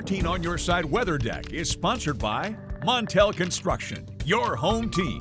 13 on Your Side Weather Deck is sponsored by Montel Construction, your home team.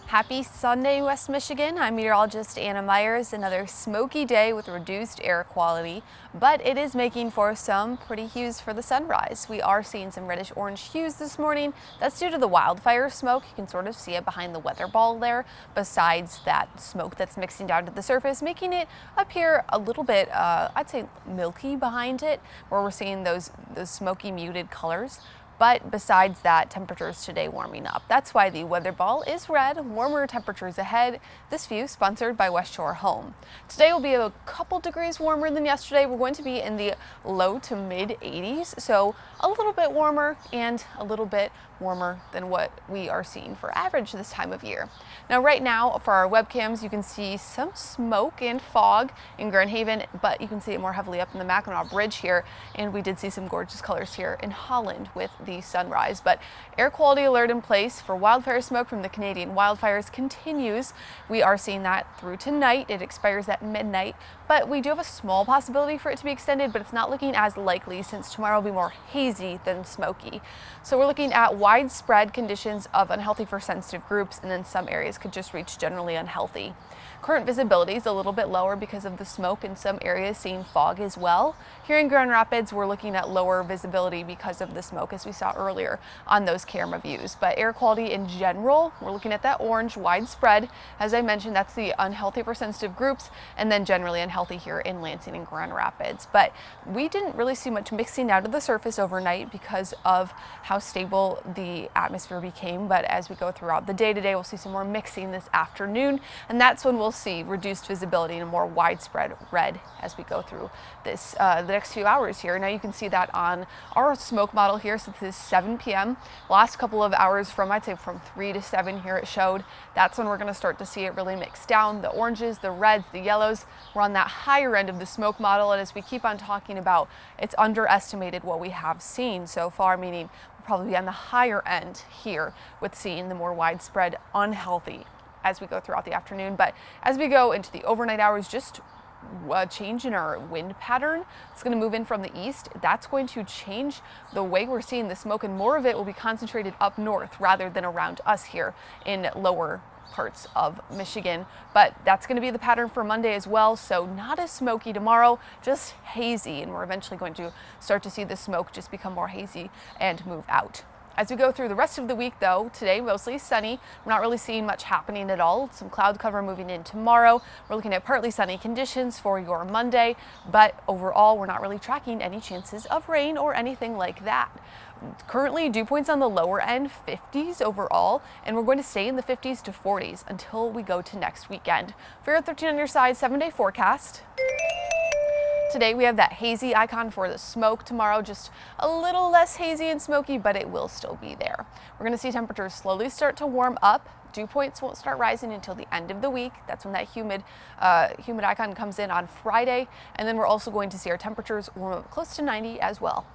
Happy Sunday, West Michigan. I'm meteorologist Anna Myers. Another smoky day with reduced air quality, but it is making for some pretty hues for the sunrise. We are seeing some reddish orange hues this morning. That's due to the wildfire smoke. You can sort of see it behind the weather ball there, besides that smoke that's mixing down to the surface, making it appear a little bit, I'd say milky behind it, where we're seeing those smoky muted colors. But besides that, temperatures today warming up. That's why the weather ball is red, warmer temperatures ahead. This view sponsored by West Shore Home. Today will be a couple degrees warmer than yesterday. We're going to be in the low to mid 80s, so a little bit warmer and a little bit warmer than what we are seeing for average this time of year. Now right now for our webcams, you can see some smoke and fog in Grand Haven, but you can see it more heavily up in the Mackinac Bridge here, and we did see some gorgeous colors here in Holland with the sunrise. But air quality alert in place for wildfire smoke from the Canadian wildfires continues. We are seeing that through tonight. It expires at midnight, but we do have a small possibility for it to be extended, but it's not looking as likely since tomorrow will be more hazy than smoky. So we're looking at widespread conditions of unhealthy for sensitive groups, and then some areas could just reach generally unhealthy. Current visibility is a little bit lower because of the smoke, in some areas seeing fog as well. Here in Grand Rapids, we're looking at lower visibility because of the smoke, as we saw earlier on those camera views. But air quality in general, we're looking at that orange widespread. As I mentioned, that's the unhealthy for sensitive groups, and then generally unhealthy here in Lansing and Grand Rapids. But we didn't really see much mixing out of the surface overnight because of how stable the atmosphere became. But as we go throughout the day today, we'll see some more mixing this afternoon, and that's when we'll see reduced visibility and a more widespread red as we go through this the next few hours here. Now you can see that on our smoke model here. So this is 7 p.m. Last couple of hours from, I'd say from 3 to 7 here it showed. That's when we're going to start to see it really mix down. The oranges, the reds, the yellows, we're on that higher end of the smoke model. And as we keep on talking about, it's underestimated what we have seen so far, meaning we'll probably be on the higher end here with seeing the more widespread unhealthy as we go throughout the afternoon. But as we go into the overnight hours, just a change in our wind pattern. It's going to move in from the east. That's going to change the way we're seeing the smoke, and more of it will be concentrated up north rather than around us here in lower parts of Michigan. But that's going to be the pattern for Monday as well. So not as smoky tomorrow, just hazy, and we're eventually going to start to see the smoke just become more hazy and move out. As we go through the rest of the week, though, today mostly sunny. We're not really seeing much happening at all. Some cloud cover moving in tomorrow. We're looking at partly sunny conditions for your Monday, but overall, we're not really tracking any chances of rain or anything like that. Currently, dew points on the lower end, 50s overall, and we're going to stay in the 50s to 40s until we go to next weekend. For your 13 on Your Side 7-day forecast. Today we have that hazy icon for the smoke. Tomorrow just a little less hazy and smoky, but it will still be there. We're going to see temperatures slowly start to warm up. Dew points won't start rising until the end of the week. That's when that humid icon comes in on Friday. And then we're also going to see our temperatures warm up close to 90 as well.